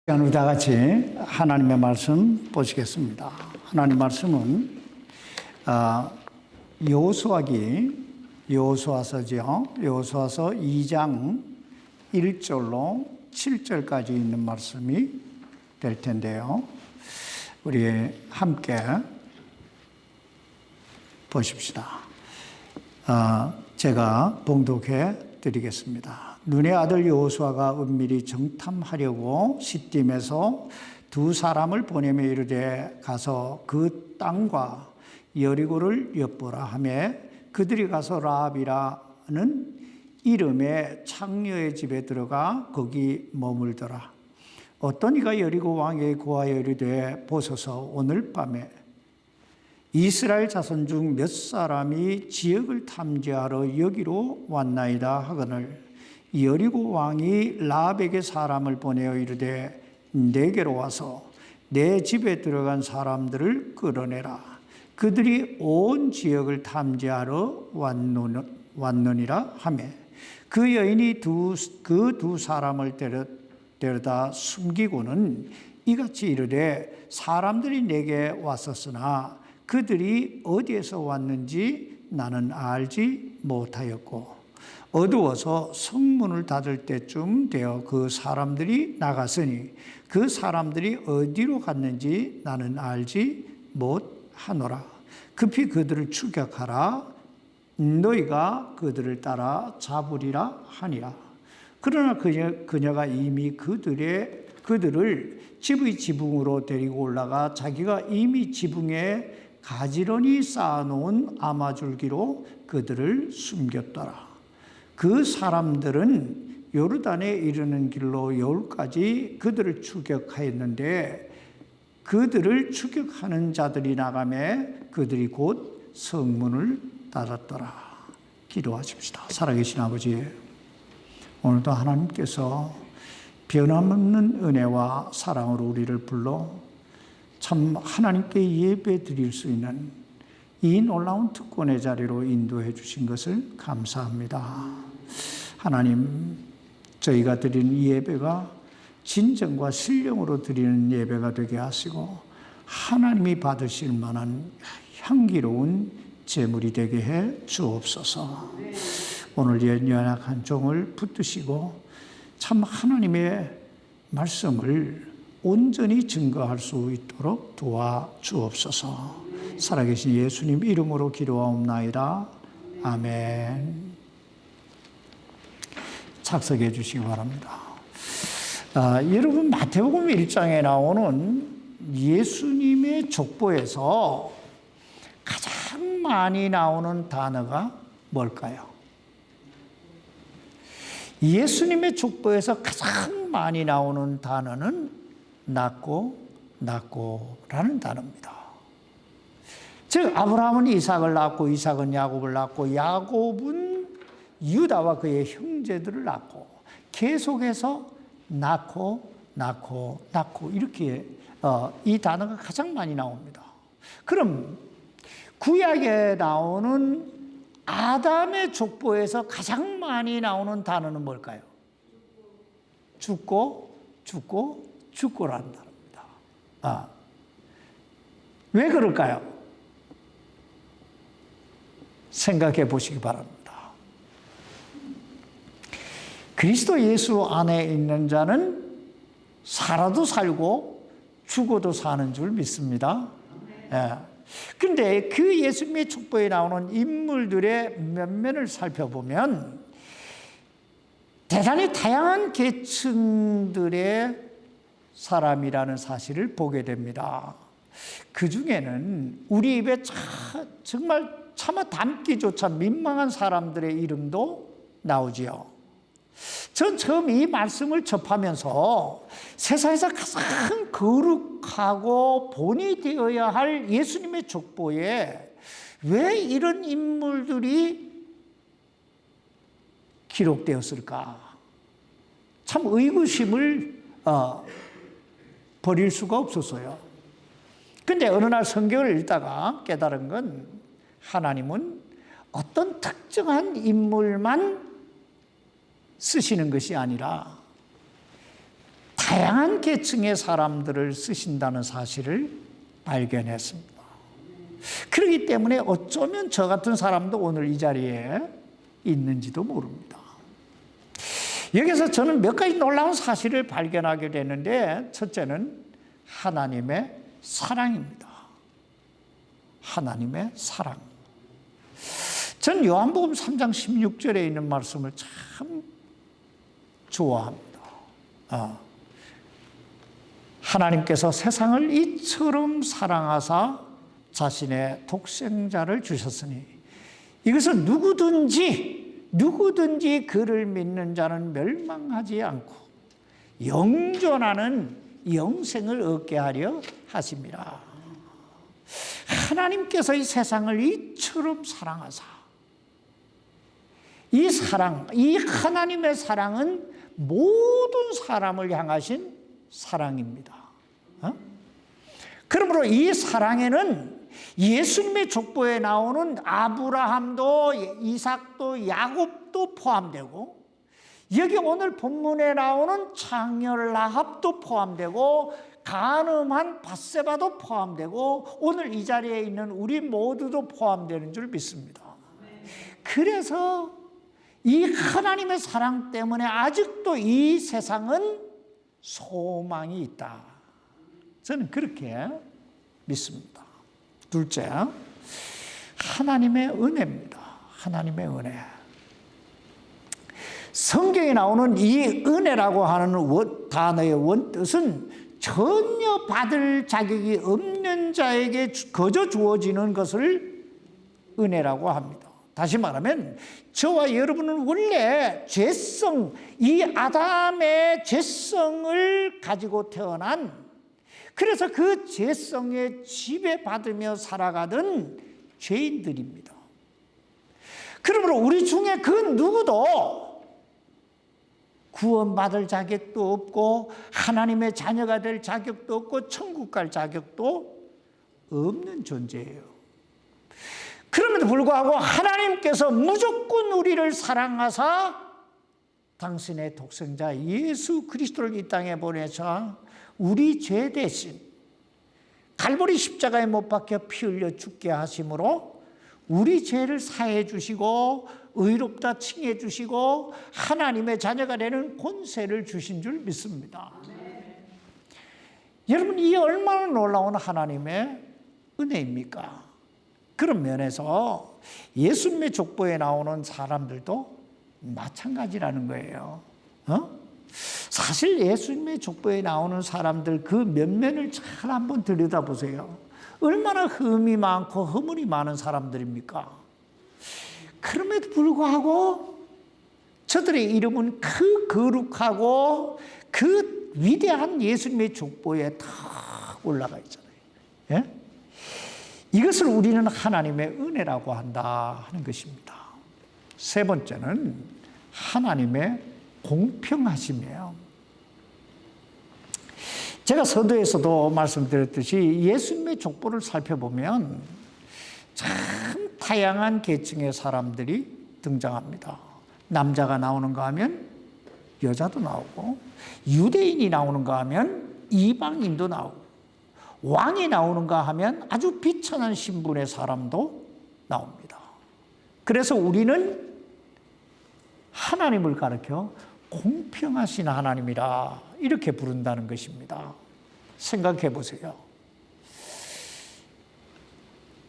우리 다 같이 하나님의 말씀 보시겠습니다. 하나님 말씀은 여호수아서죠. 여호수아서 2장 1절로 7절까지 있는 말씀이 될 텐데요. 우리 함께 보십시다. 제가 봉독해 드리겠습니다. 눈의 아들 여호수아가 은밀히 정탐하려고 시딤에서 두 사람을 보내며 이르되 가서 그 땅과 여리고를 엿보라 하며 그들이 가서 라합이라는 이름의 창녀의 집에 들어가 거기 머물더라. 어떤 이가 여리고 왕에게 고하여 이르되 보소서 오늘 밤에 이스라엘 자손 중 몇 사람이 지역을 탐지하러 여기로 왔나이다 하거늘 여리고 왕이 라합에게 사람을 보내어 이르되 내게로 와서 내 집에 들어간 사람들을 끌어내라. 그들이 온 지역을 탐지하러 왔느니라 하며 그 여인이 그 두 사람을 데려다 숨기고는 이같이 이르되 사람들이 내게 왔었으나 그들이 어디에서 왔는지 나는 알지 못하였고 어두워서 성문을 닫을 때쯤 되어 그 사람들이 나갔으니 그 사람들이 어디로 갔는지 나는 알지 못하노라. 급히 그들을 추격하라. 너희가 그들을 따라 잡으리라 하니라. 그러나 그녀가 이미 그들을 집의 지붕으로 데리고 올라가 자기가 이미 지붕에 가지런히 쌓아놓은 아마줄기로 그들을 숨겼더라. 그 사람들은 요르단에 이르는 길로 여울까지 그들을 추격하였는데 그들을 추격하는 자들이 나가매 그들이 곧 성문을 닫았더라. 기도하십시다. 살아계신 아버지, 오늘도 하나님께서 변함없는 은혜와 사랑으로 우리를 불러 참 하나님께 예배 드릴 수 있는 이 놀라운 특권의 자리로 인도해 주신 것을 감사합니다. 하나님, 저희가 드리는 이 예배가 진정과 신령으로 드리는 예배가 되게 하시고 하나님이 받으실 만한 향기로운 제물이 되게 해 주옵소서. 오늘 연약한 종을 붙드시고 참 하나님의 말씀을 온전히 증거할 수 있도록 도와주옵소서. 살아계신 예수님 이름으로 기도하옵나이다. 아멘. 착석해 주시기 바랍니다. 여러분, 마태복음 1장에 나오는 예수님의 족보에서 가장 많이 나오는 단어가 뭘까요? 예수님의 족보에서 가장 많이 나오는 단어는 낳고라는 단어입니다. 즉 아브라함은 이삭을 낳고 이삭은 야곱을 낳고 야곱은 유다와 그의 형제들을 낳고 계속해서 낳고 이렇게 이 단어가 가장 많이 나옵니다. 그럼 구약에 나오는 아담의 족보에서 가장 많이 나오는 단어는 뭘까요? 죽고라는 단어입니다. 왜 그럴까요? 생각해 보시기 바랍니다. 그리스도 예수 안에 있는 자는 살아도 살고 죽어도 사는 줄 믿습니다. 그런데 그 예수님의 족보에 나오는 인물들의 면면을 살펴보면 대단히 다양한 계층들의 사람이라는 사실을 보게 됩니다. 그 중에는 우리 입에 정말 차마 담기조차 민망한 사람들의 이름도 나오지요. 전 처음 이 말씀을 접하면서 세상에서 가장 거룩하고 본이 되어야 할 예수님의 족보에 왜 이런 인물들이 기록되었을까? 참 의구심을 버릴 수가 없었어요. 근데 어느 날 성경을 읽다가 깨달은 건 하나님은 어떤 특정한 인물만 쓰시는 것이 아니라 다 다양한 계층의 사람들을 쓰신다는 사실을 발견했습니다. 그렇기 때문에 어쩌면 저 같은 사람도 오늘 이 자리에 있는지도 모릅니다. 여기서 저는 몇 가지 놀라운 사실을 발견하게 되는데, 첫째는 하나님의 사랑입니다. 하나님의 사랑. 전 요한복음 3장 16절에 있는 말씀을 참 좋아합니다. 하나님께서 세상을 이처럼 사랑하사 자신의 독생자를 주셨으니 이것은 누구든지 그를 믿는 자는 멸망하지 않고 영존하는 영생을 얻게 하려 하심이라. 하나님께서 이 세상을 이처럼 사랑하사, 이 사랑, 이 하나님의 사랑은 모든 사람을 향하신 사랑입니다. 그러므로 이 사랑에는 예수님의 족보에 나오는 아브라함도 이삭도 야곱도 포함되고, 여기 오늘 본문에 나오는 창녀 라합도 포함되고, 간음한 밧세바도 포함되고, 오늘 이 자리에 있는 우리 모두도 포함되는 줄 믿습니다. 그래서 이 하나님의 사랑 때문에 아직도 이 세상은 소망이 있다. 저는 그렇게 믿습니다. 둘째, 하나님의 은혜입니다. 하나님의 은혜. 성경에 나오는 이 은혜라고 하는 단어의 원뜻은 전혀 받을 자격이 없는 자에게 거저 주어지는 것을 은혜라고 합니다. 다시 말하면 저와 여러분은 원래 죄성, 이 아담의 죄성을 가지고 태어난, 그래서 그 죄성에 지배받으며 살아가던 죄인들입니다. 그러므로 우리 중에 그 누구도 구원받을 자격도 없고 하나님의 자녀가 될 자격도 없고 천국 갈 자격도 없는 존재예요. 그럼에도 불구하고 하나님께서 무조건 우리를 사랑하사 당신의 독생자 예수 그리스도를 이 땅에 보내사 우리 죄 대신 갈보리 십자가에 못 박혀 피 흘려 죽게 하심으로 우리 죄를 사해 주시고 의롭다 칭해 주시고 하나님의 자녀가 되는 권세를 주신 줄 믿습니다. 여러분, 이 얼마나 놀라운 하나님의 은혜입니까? 그런 면에서 예수님의 족보에 나오는 사람들도 마찬가지라는 거예요. 사실 예수님의 족보에 나오는 사람들 그 면면을 잘 한번 들여다보세요. 얼마나 흠이 많고 허물이 많은 사람들입니까? 그럼에도 불구하고 저들의 이름은 그 거룩하고 그 위대한 예수님의 족보에 다 올라가 있잖아요. 예? 이것을 우리는 하나님의 은혜라고 한다 하는 것입니다. 세 번째는 하나님의 공평하심이에요. 제가 서두에서도 말씀드렸듯이 예수님의 족보를 살펴보면 참 다양한 계층의 사람들이 등장합니다. 남자가 나오는가 하면 여자도 나오고, 유대인이 나오는가 하면 이방인도 나오고, 왕이 나오는가 하면 아주 비천한 신분의 사람도 나옵니다. 그래서 우리는 하나님을 가리켜 공평하신 하나님이라 이렇게 부른다는 것입니다. 생각해 보세요.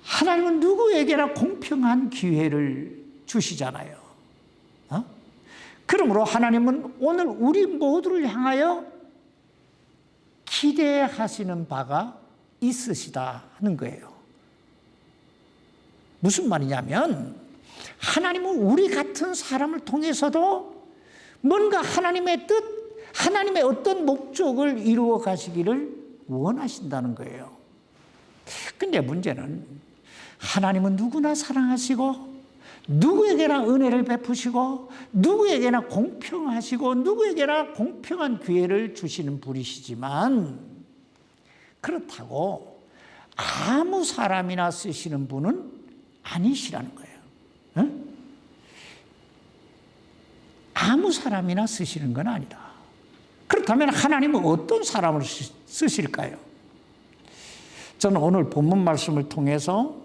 하나님은 누구에게나 공평한 기회를 주시잖아요. 그러므로 하나님은 오늘 우리 모두를 향하여 기대하시는 바가 있으시다 하는 거예요. 무슨 말이냐면 하나님은 우리 같은 사람을 통해서도 뭔가 하나님의 뜻, 하나님의 어떤 목적을 이루어 가시기를 원하신다는 거예요. 근데 문제는 하나님은 누구나 사랑하시고 누구에게나 은혜를 베푸시고 누구에게나 공평하시고 누구에게나 공평한 기회를 주시는 분이시지만, 그렇다고 아무 사람이나 쓰시는 분은 아니시라는 거예요. 응? 아무 사람이나 쓰시는 건 아니다. 그렇다면 하나님은 어떤 사람을 쓰실까요? 저는 오늘 본문 말씀을 통해서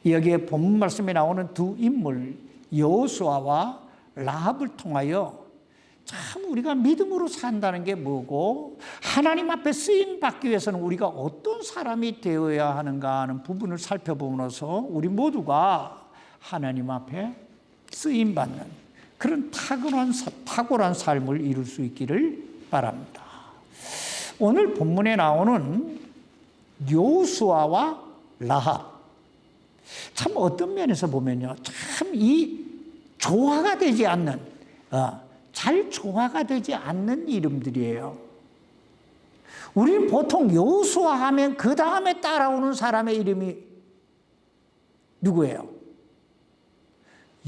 여기에 본문 말씀에 나오는 두 인물 여호수아와 라합을 통하여 참 우리가 믿음으로 산다는 게 뭐고 하나님 앞에 쓰임 받기 위해서는 우리가 어떤 사람이 되어야 하는가 하는 부분을 살펴보면서 우리 모두가 하나님 앞에 쓰임 받는 그런 탁월한 삶을 이룰 수 있기를 바랍니다. 오늘 본문에 나오는 여호수아와 라합, 참 어떤 면에서 보면요, 참 이 조화가 되지 않는, 잘 조화가 되지 않는 이름들이에요. 우리는 보통 여호수아 하면 그 다음에 따라오는 사람의 이름이 누구예요?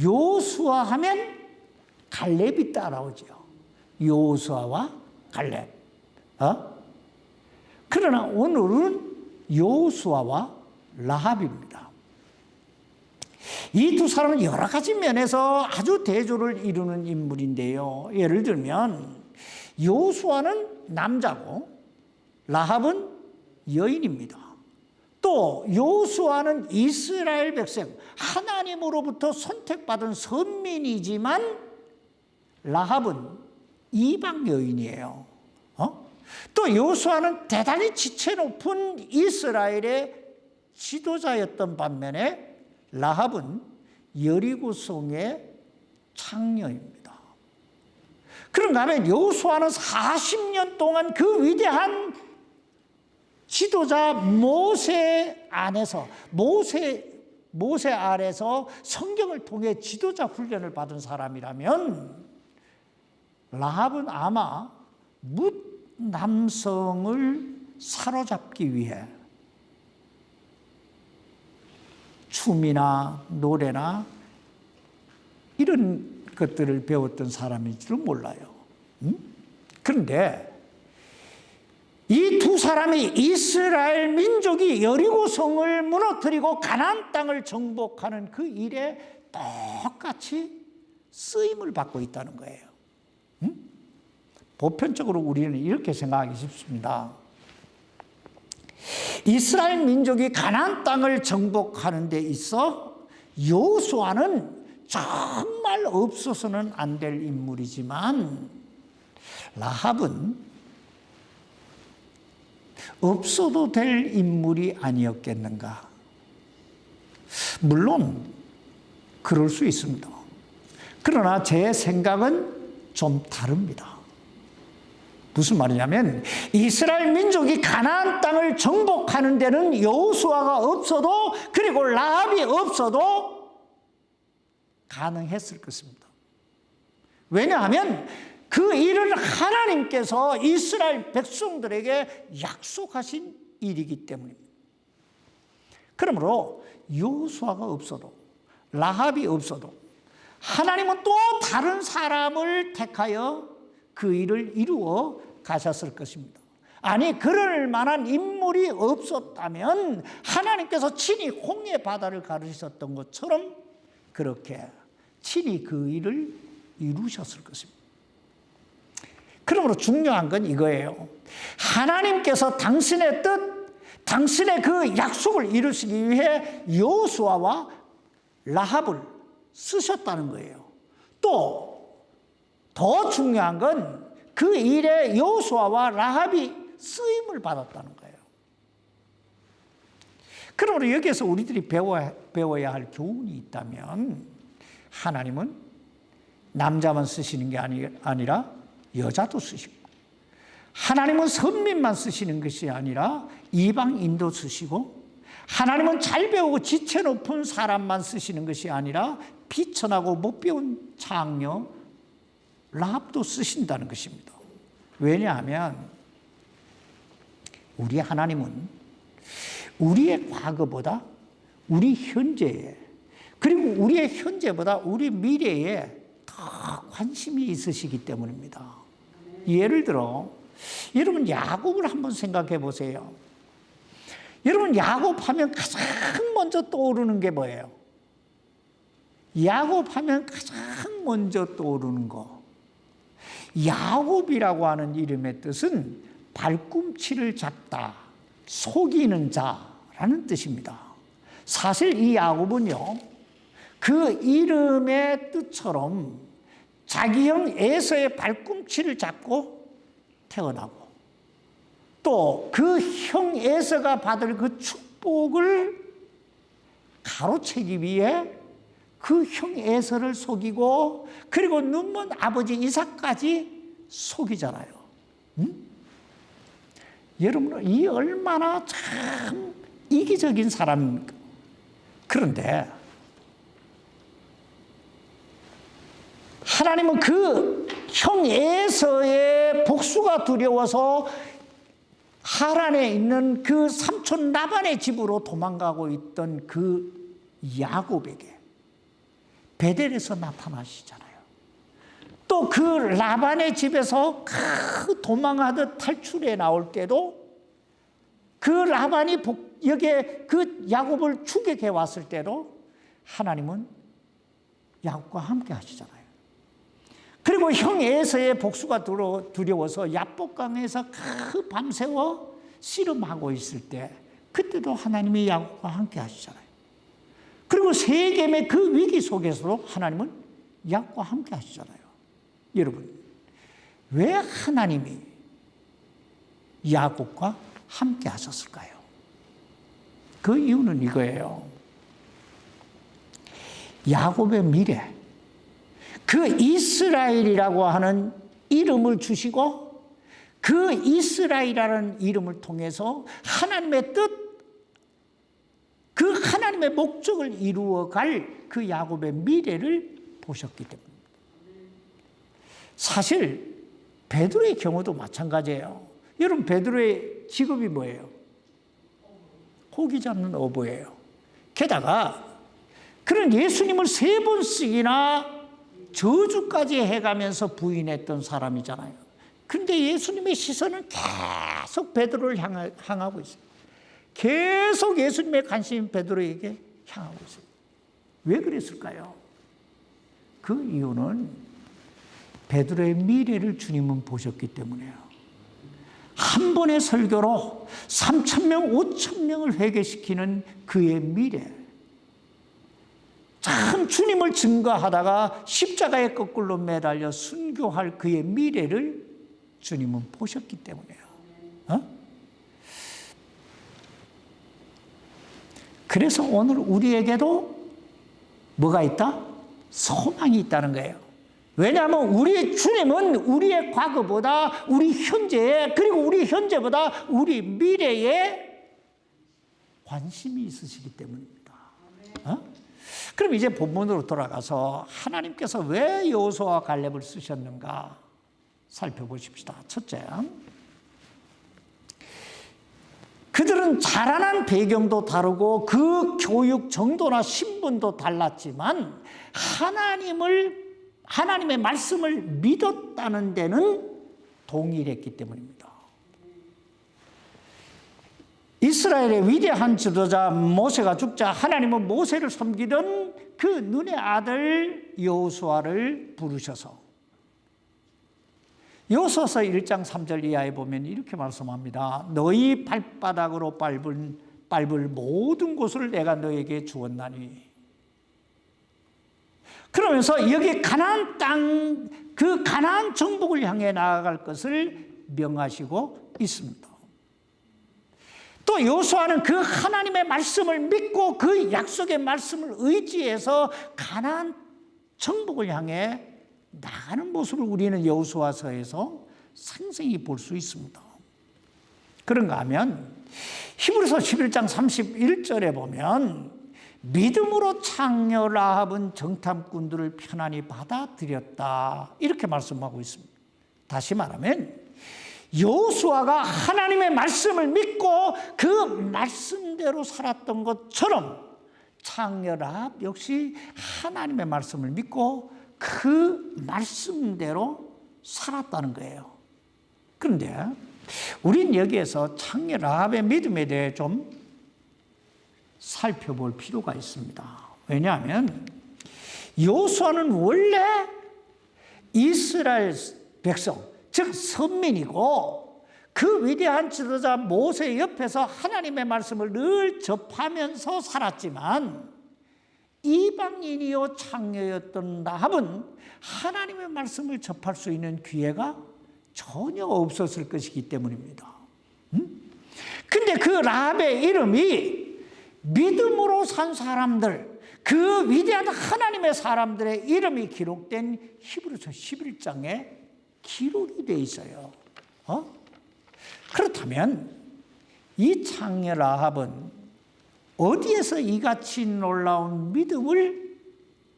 여호수아 하면 갈렙이 따라오죠. 여호수아와 갈렙. 그러나 오늘은 여호수아와 라합입니다. 이 두 사람은 여러 가지 면에서 아주 대조를 이루는 인물인데요. 예를 들면 여호수아는 남자고 라합은 여인입니다. 또 여호수아는 이스라엘 백성, 하나님으로부터 선택받은 선민이지만 라합은 이방 여인이에요. 또 여호수아는 대단히 지체 높은 이스라엘의 지도자였던 반면에 라합은 여리고성의 창녀입니다. 그런가 하면 여호수아는 40년 동안 그 위대한 지도자 모세 안에서 모세 아래서 성경을 통해 지도자 훈련을 받은 사람이라면 라합은 아마 뭇 남성을 사로잡기 위해 춤이나 노래나 이런 것들을 배웠던 사람일지도 몰라요. 그런데 이 두 사람이 이스라엘 민족이 여리고성을 무너뜨리고 가나안 땅을 정복하는 그 일에 똑같이 쓰임을 받고 있다는 거예요. 보편적으로 우리는 이렇게 생각하기 쉽습니다. 이스라엘 민족이 가나안 땅을 정복하는 데 있어 여호수아는 정말 없어서는 안 될 인물이지만 라합은 없어도 될 인물이 아니었겠는가? 물론 그럴 수 있습니다. 그러나 제 생각은 좀 다릅니다. 무슨 말이냐면 이스라엘 민족이 가나안 땅을 정복하는 데는 여호수아가 없어도 그리고 라합이 없어도 가능했을 것입니다. 왜냐하면 그 일은 하나님께서 이스라엘 백성들에게 약속하신 일이기 때문입니다. 그러므로 여호수아가 없어도 라합이 없어도 하나님은 또 다른 사람을 택하여 그 일을 이루어 가셨을 것입니다. 아니 그럴 만한 인물이 없었다면 하나님께서 친히 홍해 바다를 가르셨던 것처럼 그렇게 친히 그 일을 이루셨을 것입니다. 그러므로 중요한 건 이거예요. 하나님께서 당신의 뜻, 당신의 그 약속을 이루시기 위해 여호수아와 라합을 쓰셨다는 거예요. 또 더 중요한 건 그 일에 여호수아와 라합이 쓰임을 받았다는 거예요. 그러므로 여기에서 우리들이 배워야 할 교훈이 있다면 하나님은 남자만 쓰시는 게 아니라 여자도 쓰시고 하나님은 선민만 쓰시는 것이 아니라 이방인도 쓰시고 하나님은 잘 배우고 지체 높은 사람만 쓰시는 것이 아니라 비천하고 못 배운 창녀 라합도 쓰신다는 것입니다. 왜냐하면 우리 하나님은 우리의 과거보다 우리 현재에 그리고 우리의 현재보다 우리 미래에 더 관심이 있으시기 때문입니다. 예를 들어 여러분 야곱을 한번 생각해 보세요. 여러분 야곱하면 가장 먼저 떠오르는 게 뭐예요? 야곱하면 가장 먼저 떠오르는 거 야곱이라고 하는 이름의 뜻은 발꿈치를 잡다, 속이는 자라는 뜻입니다. 사실 이 야곱은요, 그 이름의 뜻처럼 자기 형 에서의 발꿈치를 잡고 태어나고, 또 그 형 에서가 받을 그 축복을 가로채기 위해 그 형 에서를 속이고, 그리고 눈먼 아버지 이삭까지 속이잖아요. 여러분, 이 얼마나 참 이기적인 사람입니까? 그런데 하나님은 그 형 에서의 복수가 두려워서 하란에 있는 그 삼촌 라반의 집으로 도망가고 있던 그 야곱에게 베델에서 나타나시잖아요. 또 그 라반의 집에서 도망하듯 탈출해 나올 때도 그 라반이 여기에 그 야곱을 추격해 왔을 때도 하나님은 야곱과 함께 하시잖아요. 그리고 형 에서의 복수가 두려워서 야복강에서 밤새워 씨름하고 있을 때 그때도 하나님이 야곱과 함께 하시잖아요. 그리고 세겜의 그 위기 속에서도 하나님은 야곱과 함께 하시잖아요. 여러분, 왜 하나님이 야곱과 함께 하셨을까요? 그 이유는 이거예요. 야곱의 미래, 그 이스라엘이라고 하는 이름을 주시고 그 이스라엘이라는 이름을 통해서 하나님의 뜻, 그 하나님의 목적을 이루어갈 그 야곱의 미래를 보셨기 때문입니다. 사실 베드로의 경우도 마찬가지예요. 여러분, 베드로의 직업이 뭐예요? 고기 잡는 어부예요. 게다가 그런 예수님을 3번씩이나 저주까지 해가면서 부인했던 사람이잖아요. 그런데 예수님의 시선은 계속 베드로를 향하고 있어요. 계속 예수님의 관심이 베드로에게 향하고 있어요. 왜 그랬을까요? 그 이유는 베드로의 미래를 주님은 보셨기 때문이에요. 한 번의 설교로 3,000명, 5,000명을 회개시키는 그의 미래, 참 주님을 증거하다가 십자가에 거꾸로 매달려 순교할 그의 미래를 주님은 보셨기 때문이에요. 그래서 오늘 우리에게도 뭐가 있다? 소망이 있다는 거예요. 왜냐하면 우리 주님은 우리의 과거보다 우리 현재에, 그리고 우리 현재보다 우리 미래에 관심이 있으시기 때문입니다. 그럼 이제 본문으로 돌아가서 하나님께서 왜 여호수아와 갈렙을 쓰셨는가 살펴보십시다. 첫째, 그들은 자라난 배경도 다르고 그 교육 정도나 신분도 달랐지만 하나님의 말씀을 믿었다는 데는 동일했기 때문입니다. 이스라엘의 위대한 지도자 모세가 죽자 하나님은 모세를 섬기던 그 눈의 아들 여호수아를 부르셔서 여호수아서 1장 3절 이하에 보면 이렇게 말씀합니다. 너희 발바닥으로 밟을 모든 곳을 내가 너에게 주었나니. 그러면서 여기 가나안 땅, 그 가나안 정복을 향해 나아갈 것을 명하시고 있습니다. 또 여호수아는 그 하나님의 말씀을 믿고 그 약속의 말씀을 의지해서 가나안 정복을 향해 나가는 모습을 우리는 여호수아서에서 상세히 볼 수 있습니다. 그런가 하면 히브리서 11장 31절에 보면 믿음으로 창녀 라합은 정탐꾼들을 편안히 받아들였다, 이렇게 말씀하고 있습니다. 다시 말하면 여호수아가 하나님의 말씀을 믿고 그 말씀대로 살았던 것처럼 창녀 라합 역시 하나님의 말씀을 믿고 그 말씀대로 살았다는 거예요. 그런데 우린 여기에서 창녀 라합의 믿음에 대해 좀 살펴볼 필요가 있습니다. 왜냐하면 여호수아는 원래 이스라엘 백성, 즉 선민이고 그 위대한 지도자 모세 옆에서 하나님의 말씀을 늘 접하면서 살았지만 이방인이요 창녀였던 라합은 하나님의 말씀을 접할 수 있는 기회가 전혀 없었을 것이기 때문입니다. 근데 그 라합의 이름이 믿음으로 산 사람들, 그 위대한 하나님의 사람들의 이름이 기록된 히브리서 11장에 기록이 되어 있어요. 그렇다면 이 창녀 라합은 어디에서 이같이 놀라운 믿음을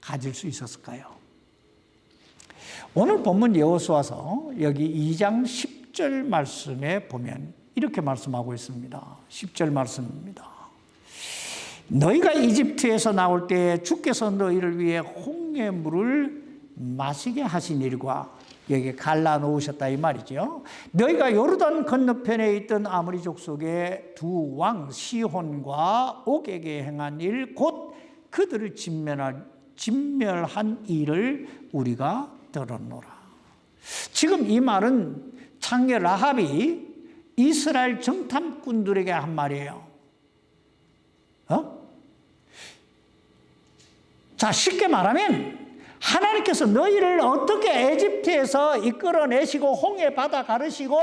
가질 수 있었을까요? 오늘 본문 여호수아서 여기 2장 10절 말씀에 보면 이렇게 말씀하고 있습니다. 10절 말씀입니다. 너희가 이집트에서 나올 때 주께서 너희를 위해 홍해물을 마시게 하신 일과 여기 갈라놓으셨다 이 말이죠. 너희가 요르단 건너편에 있던 아모리 족속의 두 왕 시혼과 옥에게 행한 일 곧 그들을 진멸한 일을 우리가 들었노라. 지금 이 말은 창녀 라합이 이스라엘 정탐꾼들에게 한 말이에요. 자, 쉽게 말하면 하나님께서 너희를 어떻게 에집트에서 이끌어내시고 홍해 바다 가르시고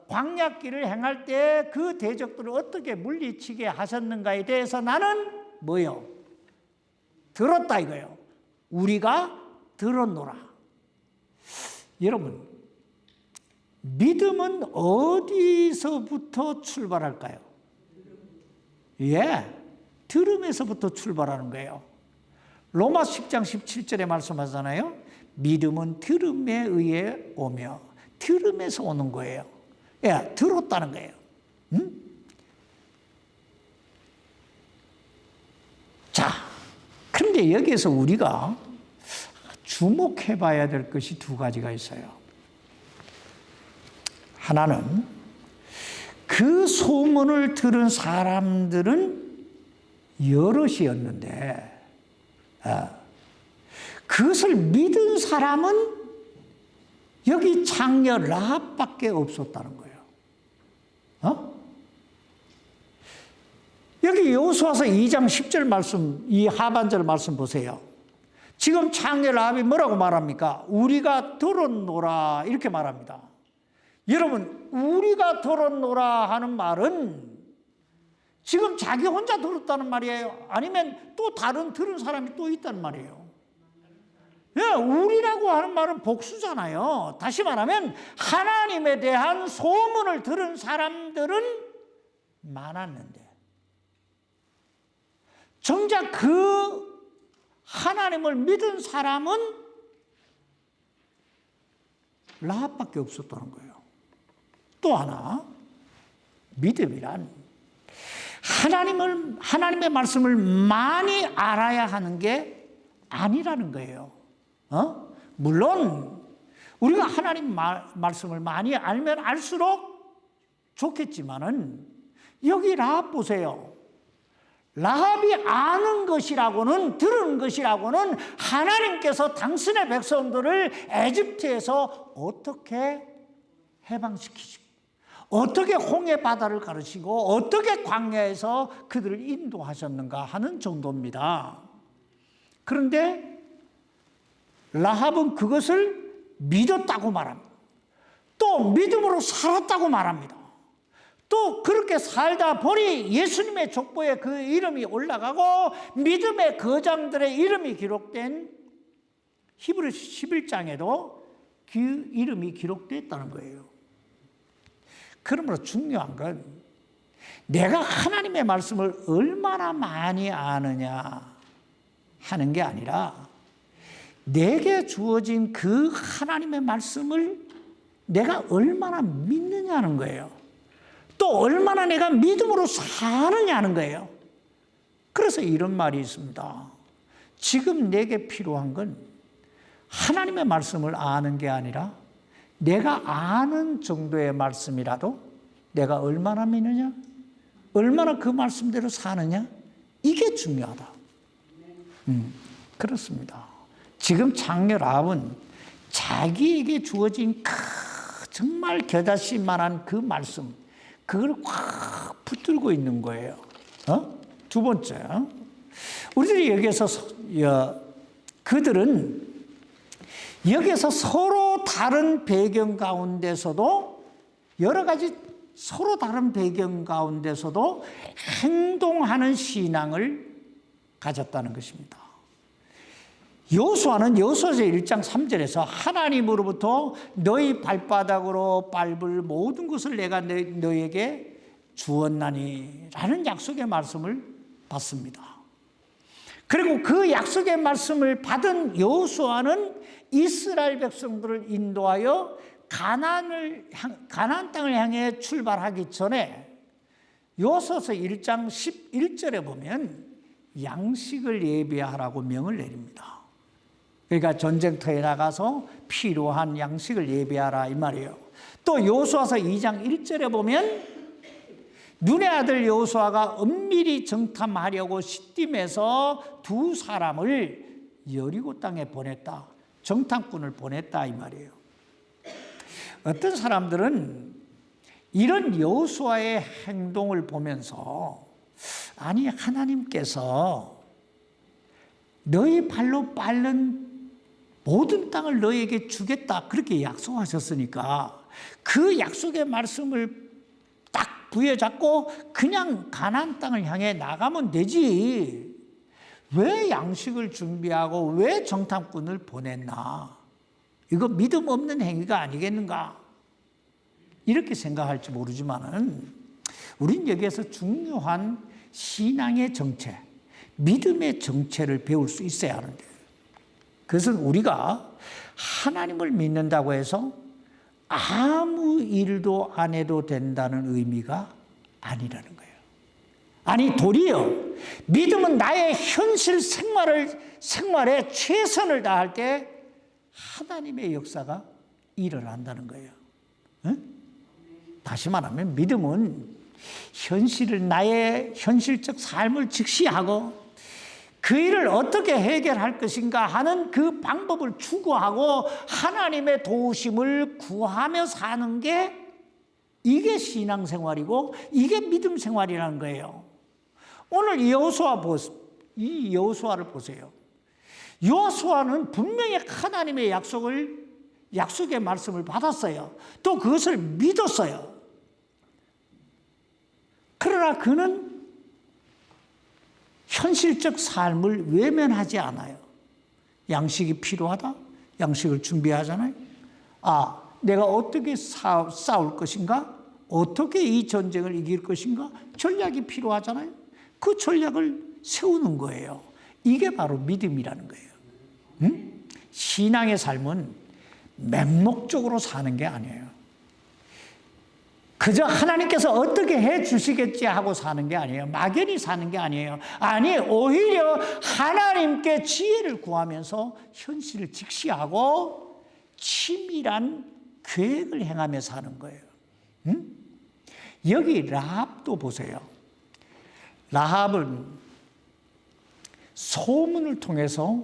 광야길을 행할 때 그 대적들을 어떻게 물리치게 하셨는가에 대해서 나는 뭐요? 들었다 이거예요. 우리가 들었노라. 여러분, 믿음은 어디서부터 출발할까요? 들음에서부터 출발하는 거예요. 로마서 10장 17절에 말씀하잖아요. 믿음은 들음에 의해 오며 들음에서 오는 거예요. 들었다는 거예요. 자, 그런데 여기에서 우리가 주목해 봐야 될 것이 두 가지가 있어요. 하나는 그 소문을 들은 사람들은 여럿이었는데 그것을 믿은 사람은 여기 창녀 라합밖에 없었다는 거예요. 여기 여호수아서 2장 10절 말씀, 이 하반절 말씀 보세요. 지금 창녀 라합이 뭐라고 말합니까? 우리가 들었노라 이렇게 말합니다. 여러분, 우리가 들었노라 하는 말은 지금 자기 혼자 들었다는 말이에요? 아니면 또 다른 들은 사람이 또 있다는 말이에요? 우리라고 하는 말은 복수잖아요. 다시 말하면 하나님에 대한 소문을 들은 사람들은 많았는데 정작 그 하나님을 믿은 사람은 라합밖에 없었다는 거예요. 또 하나, 믿음이란 하나님의 말씀을 많이 알아야 하는 게 아니라는 거예요. 물론 우리가 하나님 말씀을 많이 알면 알수록 좋겠지만은 여기 라합 보세요. 라합이 아는 것이라고는, 들은 것이라고는 하나님께서 당신의 백성들을 에집트에서 어떻게 해방시키시고 어떻게 홍해 바다를 가르치고 어떻게 광야에서 그들을 인도하셨는가 하는 정도입니다. 그런데 라합은 그것을 믿었다고 말합니다. 또 믿음으로 살았다고 말합니다. 또 그렇게 살다 보니 예수님의 족보에 그 이름이 올라가고 믿음의 거장들의 이름이 기록된 히브리서 11장에도 그 이름이 기록됐다는 거예요. 그러므로 중요한 건 내가 하나님의 말씀을 얼마나 많이 아느냐 하는 게 아니라 내게 주어진 그 하나님의 말씀을 내가 얼마나 믿느냐는 거예요. 또 얼마나 내가 믿음으로 사느냐는 거예요. 그래서 이런 말이 있습니다. 지금 내게 필요한 건 하나님의 말씀을 아는 게 아니라 내가 아는 정도의 말씀이라도 내가 얼마나 믿느냐, 얼마나 그 말씀대로 사느냐, 이게 중요하다. 그렇습니다. 지금 창녀 라합은 자기에게 주어진 정말 겨자씨만한 그 말씀, 그걸 확 붙들고 있는 거예요. 두 번째, 우리들이 여기서 그들은 여기서 서로 다른 배경 가운데서도 여러 가지 서로 다른 배경 가운데서도 행동하는 신앙을 가졌다는 것입니다. 여호수아는 여호수아서 1장 3절에서 하나님으로부터 너희 발바닥으로 밟을 모든 것을 내가 너에게 주었나니 라는 약속의 말씀을 받습니다. 그리고 그 약속의 말씀을 받은 여호수아는 이스라엘 백성들을 인도하여 가나안 땅을 향해 출발하기 전에 여호수아서 1장 11절에 보면 양식을 예비하라고 명을 내립니다. 그러니까 전쟁터에 나가서 필요한 양식을 예비하라 이 말이에요. 또 여호수아서 2장 1절에 보면 눈의 아들 여호수아가 은밀히 정탐하려고 시딤에서 두 사람을 여리고 땅에 보냈다. 정탐꾼을 보냈다 이 말이에요. 어떤 사람들은 이런 여호수아의 행동을 보면서 아니 하나님께서 너희 발로 밟는 모든 땅을 너에게 주겠다 그렇게 약속하셨으니까 그 약속의 말씀을 딱 부여잡고 그냥 가나안 땅을 향해 나가면 되지 왜 양식을 준비하고 왜 정탐꾼을 보냈나? 이거 믿음 없는 행위가 아니겠는가? 이렇게 생각할지 모르지만은 우린 여기에서 중요한 신앙의 정체, 믿음의 정체를 배울 수 있어야 하는데 그것은 우리가 하나님을 믿는다고 해서 아무 일도 안 해도 된다는 의미가 아니라는 거예요. 아니 도리어 믿음은 나의 현실 생활에 최선을 다할 때 하나님의 역사가 일어난다는 거예요. 응? 다시 말하면 믿음은 나의 현실적 삶을 직시하고 그 일을 어떻게 해결할 것인가 하는 그 방법을 추구하고 하나님의 도우심을 구하며 사는 게 이게 신앙생활이고 이게 믿음 생활이라는 거예요. 오늘 이 여호수아를 보세요. 여호수아는 분명히 하나님의 약속의 말씀을 받았어요. 또 그것을 믿었어요. 그러나 그는 현실적 삶을 외면하지 않아요. 양식이 필요하다? 양식을 준비하잖아요. 내가 어떻게 싸울 것인가? 어떻게 이 전쟁을 이길 것인가? 전략이 필요하잖아요. 그 전략을 세우는 거예요. 이게 바로 믿음이라는 거예요. 신앙의 삶은 맹목적으로 사는 게 아니에요. 그저 하나님께서 어떻게 해 주시겠지 하고 사는 게 아니에요. 막연히 사는 게 아니에요. 아니 오히려 하나님께 지혜를 구하면서 현실을 직시하고 치밀한 계획을 행하며 사는 거예요. 여기 라합도 보세요. 라합은 소문을 통해서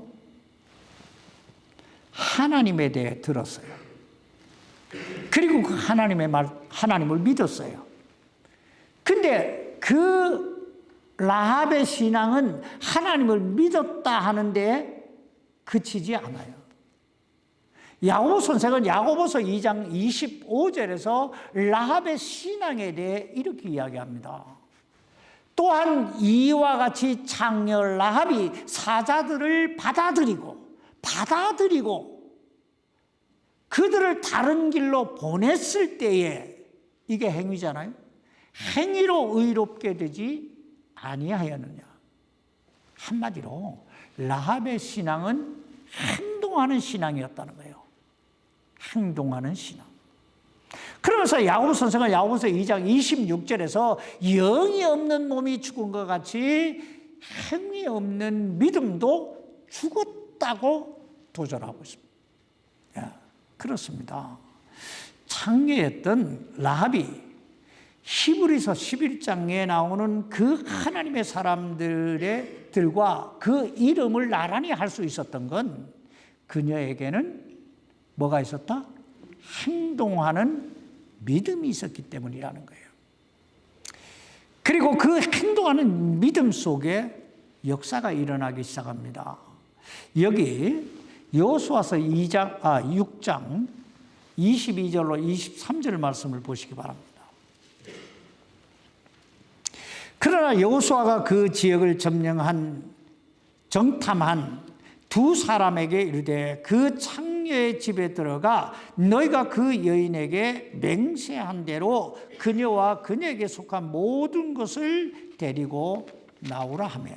하나님에 대해 들었어요. 그리고 그 하나님을 믿었어요. 근데 그 라합의 신앙은 하나님을 믿었다 하는데 그치지 않아요. 야고보 선생은 야고보서 2장 25절에서 라합의 신앙에 대해 이렇게 이야기합니다. 또한 이와 같이 장녀 라합이 사자들을 받아들이고 그들을 다른 길로 보냈을 때에 이게 행위잖아요. 행위로 의롭게 되지 아니하였느냐. 한마디로 라합의 신앙은 행동하는 신앙이었다는 거예요. 행동하는 신앙. 그러면서 야고보 선생은 야고보서 2장 26절에서 영이 없는 몸이 죽은 것 같이 행위 없는 믿음도 죽었다고 도전하고 있습니다. 그렇습니다. 창녀였던 라합이 히브리서 11장에 나오는 그 하나님의 사람들과 그 이름을 나란히 할 수 있었던 건 그녀에게는 뭐가 있었다? 행동하는 믿음이 있었기 때문이라는 거예요. 그리고 그 행동하는 믿음 속에 역사가 일어나기 시작합니다. 여기 여호수아서 6장 22절로 23절 말씀을 보시기 바랍니다. 그러나 여호수아가 그 지역을 정탐한 두 사람에게 이르되 그 창녀의 집에 들어가 너희가 그 여인에게 맹세한 대로 그녀와 그녀에게 속한 모든 것을 데리고 나오라 하며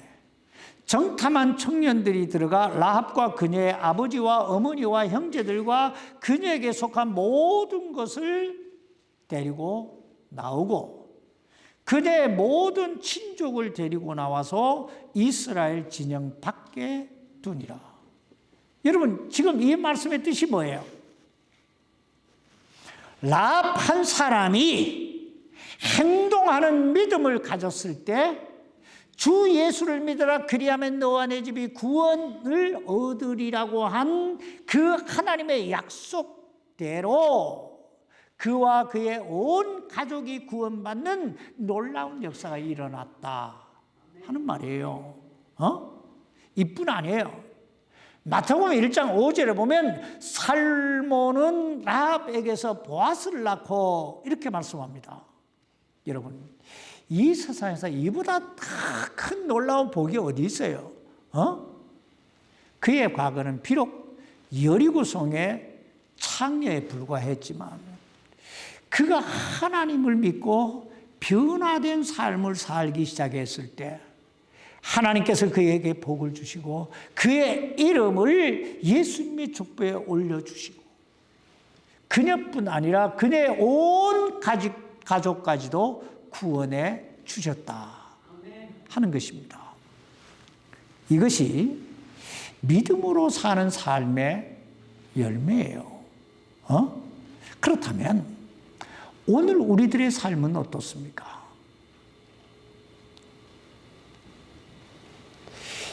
정탐한 청년들이 들어가 라합과 그녀의 아버지와 어머니와 형제들과 그녀에게 속한 모든 것을 데리고 나오고 그녀의 모든 친족을 데리고 나와서 이스라엘 진영 밖에 두니라. 여러분, 지금 이 말씀의 뜻이 뭐예요? 라합 한 사람이 행동하는 믿음을 가졌을 때 주 예수를 믿어라 그리하면 너와 내 집이 구원을 얻으리라고 한 그 하나님의 약속대로 그와 그의 온 가족이 구원받는 놀라운 역사가 일어났다 하는 말이에요. 이뿐 아니에요. 마태복음 1장 5절에 보면 살몬은 라합에게서 보아스를 낳고 이렇게 말씀합니다. 여러분, 이 세상에서 이보다 더 큰 놀라운 복이 어디 있어요? 그의 과거는 비록 여리고성의 창녀에 불과했지만 그가 하나님을 믿고 변화된 삶을 살기 시작했을 때 하나님께서 그에게 복을 주시고 그의 이름을 예수님의 족보에 올려주시고 그녀뿐 아니라 그녀의 온 가족까지도 구원해 주셨다 하는 것입니다. 이것이 믿음으로 사는 삶의 열매예요. 그렇다면 오늘 우리들의 삶은 어떻습니까?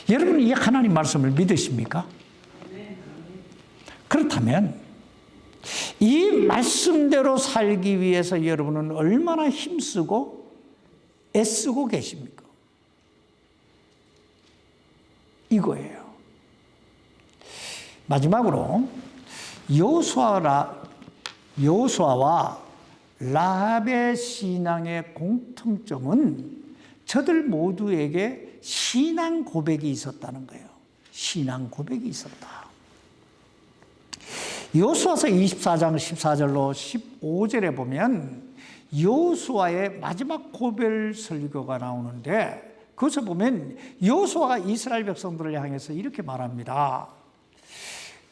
여러분, 이 하나님 말씀을 믿으십니까? 그렇다면 이 말씀대로 살기 위해서 여러분은 얼마나 힘쓰고 애쓰고 계십니까? 이거예요. 마지막으로 여호수아와 라합의 신앙의 공통점은 저들 모두에게 신앙 고백이 있었다는 거예요. 신앙 고백이 있었다. 여호수아서 24장 14절로 15절에 보면 여호수아의 마지막 고별 설교가 나오는데 그것을 보면 여호수아가 이스라엘 백성들을 향해서 이렇게 말합니다.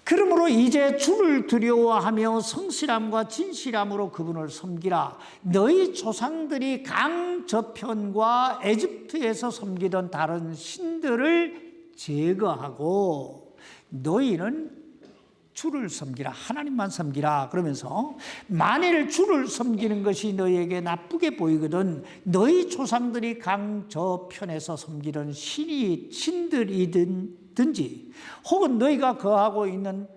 그러므로 이제 주를 두려워하며 성실함과 진실함으로 그분을 섬기라. 너희 조상들이 강 저편과 에집트에서 섬기던 다른 신들을 제거하고 너희는 주를 섬기라. 하나님만 섬기라. 그러면서 만일 주를 섬기는 것이 너희에게 나쁘게 보이거든 너희 조상들이 강 저편에서 섬기던 신들이든지 혹은 너희가 거하고 있는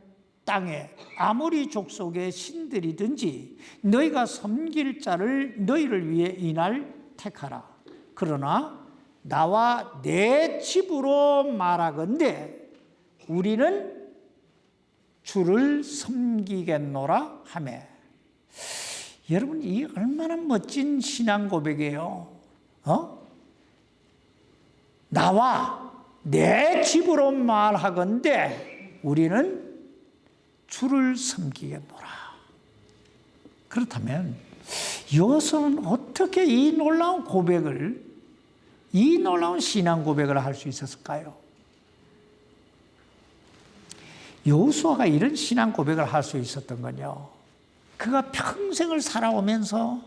땅에 아모리 족속의 신들이든지 너희가 섬길 자를 너희를 위해 이날 택하라. 그러나 나와 내 집으로 말하건대 우리는 주를 섬기겠노라 하며. 여러분, 이 얼마나 멋진 신앙 고백이에요. 나와 내 집으로 말하건대 우리는 주를 섬기겠노라. 그렇다면 여호수아는 어떻게 이 놀라운 신앙 고백을 할 수 있었을까요? 여호수아가 이런 신앙 고백을 할 수 있었던 건요, 그가 평생을 살아오면서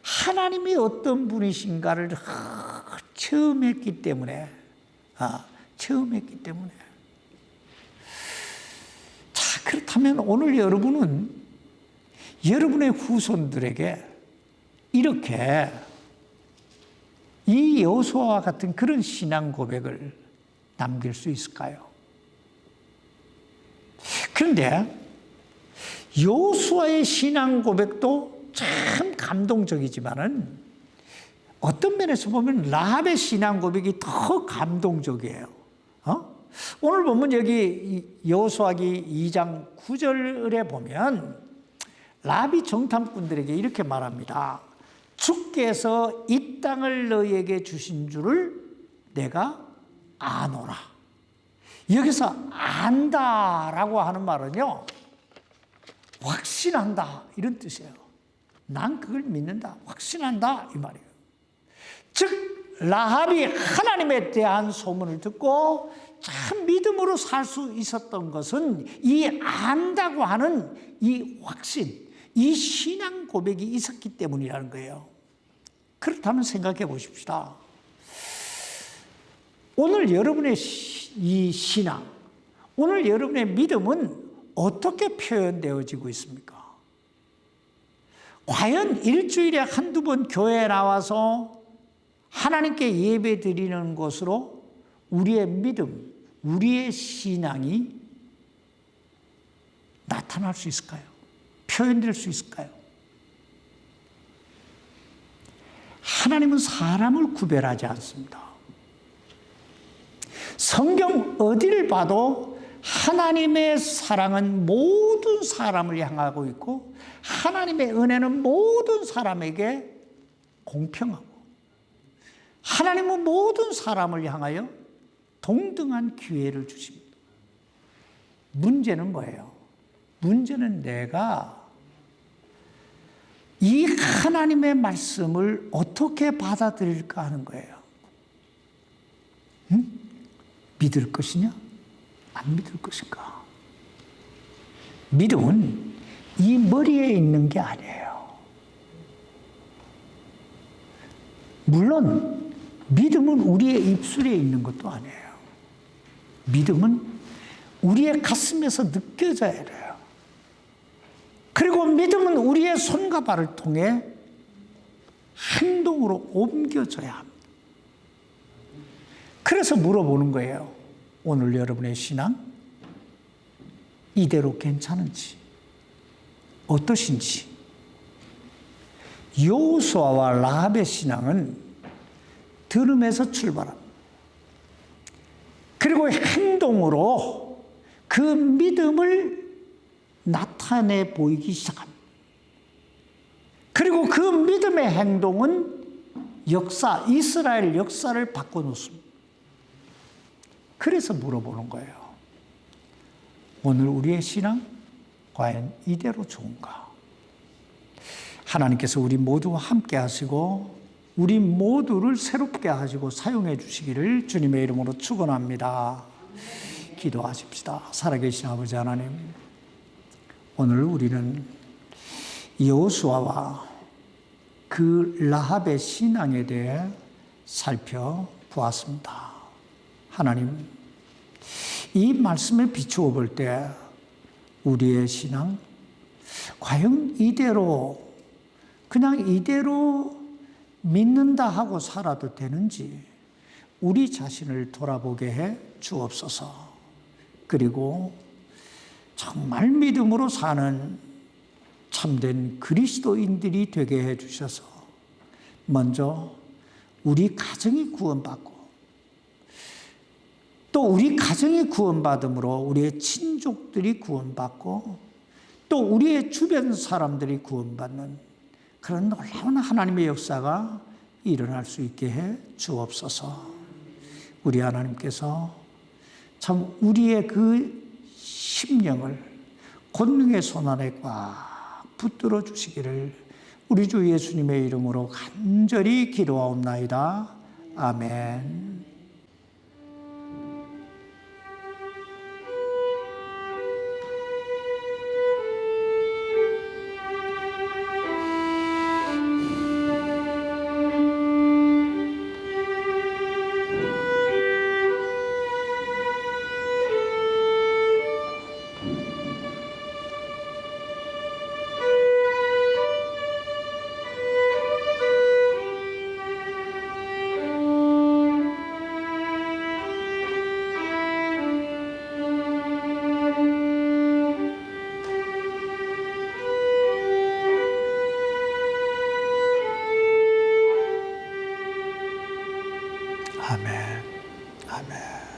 하나님이 어떤 분이신가를 처음 했기 때문에. 자, 그렇다면 오늘 여러분은 여러분의 후손들에게 이렇게 이 여호수아와 같은 그런 신앙 고백을 남길 수 있을까요? 그런데 여호수아의 신앙 고백도 참 감동적이지만은 어떤 면에서 보면 라합의 신앙 고백이 더 감동적이에요. 오늘 보면 여기 여호수아기 2장 9절에 보면 라합이 정탐꾼들에게 이렇게 말합니다. 주께서 이 땅을 너희에게 주신 줄을 내가 아노라. 여기서 안다라고 하는 말은요, 확신한다 이런 뜻이에요. 난 그걸 믿는다, 확신한다 이 말이에요. 즉 라합이 하나님에 대한 소문을 듣고 참 믿음으로 살 수 있었던 것은 이 안다고 하는 이 확신, 이 신앙 고백이 있었기 때문이라는 거예요. 그렇다면 생각해 보십시다. 오늘 여러분의 이 신앙, 오늘 여러분의 믿음은 어떻게 표현되어지고 있습니까? 과연 일주일에 한두 번 교회에 나와서 하나님께 예배 드리는 것으로 우리의 믿음, 우리의 신앙이 나타날 수 있을까요? 표현될 수 있을까요? 하나님은 사람을 구별하지 않습니다. 성경 어디를 봐도 하나님의 사랑은 모든 사람을 향하고 있고 하나님의 은혜는 모든 사람에게 공평하고 하나님은 모든 사람을 향하여 동등한 기회를 주십니다. 문제는 뭐예요? 문제는 내가 이 하나님의 말씀을 어떻게 받아들일까 하는 거예요. 응? 믿을 것이냐? 안 믿을 것인가? 믿음은 이 머리에 있는 게 아니에요. 물론 믿음은 우리의 입술에 있는 것도 아니에요. 믿음은 우리의 가슴에서 느껴져야 돼요. 그리고 믿음은 우리의 손과 발을 통해 행동으로 옮겨져야 합니다. 그래서 물어보는 거예요. 오늘 여러분의 신앙 이대로 괜찮은지 어떠신지. 여호수아와 라합의 신앙은 들음에서 출발합니다. 그리고 행동으로 그 믿음을 나타내 보이기 시작합니다. 그리고 그 믿음의 행동은 이스라엘 역사를 바꿔놓습니다. 그래서 물어보는 거예요. 오늘 우리의 신앙 과연 이대로 좋은가? 하나님께서 우리 모두와 함께 하시고 우리 모두를 새롭게 하시고 사용해 주시기를 주님의 이름으로 축원합니다. 기도하십시다. 살아계신 아버지 하나님, 오늘 우리는 여호수아와 그 라합의 신앙에 대해 살펴보았습니다. 하나님, 이 말씀에 비추어 볼 때 우리의 신앙 과연 그냥 이대로 믿는다 하고 살아도 되는지 우리 자신을 돌아보게 해 주옵소서. 그리고 정말 믿음으로 사는 참된 그리스도인들이 되게 해 주셔서 먼저 우리 가정이 구원받고 또 우리 가정이 구원받음으로 우리의 친족들이 구원받고 또 우리의 주변 사람들이 구원받는 그런 놀라운 하나님의 역사가 일어날 수 있게 해 주옵소서. 우리 하나님께서 참 우리의 그 심령을 권능의 손 안에 꽉 붙들어 주시기를 우리 주 예수님의 이름으로 간절히 기도하옵나이다. 아멘. 아멘. 아멘.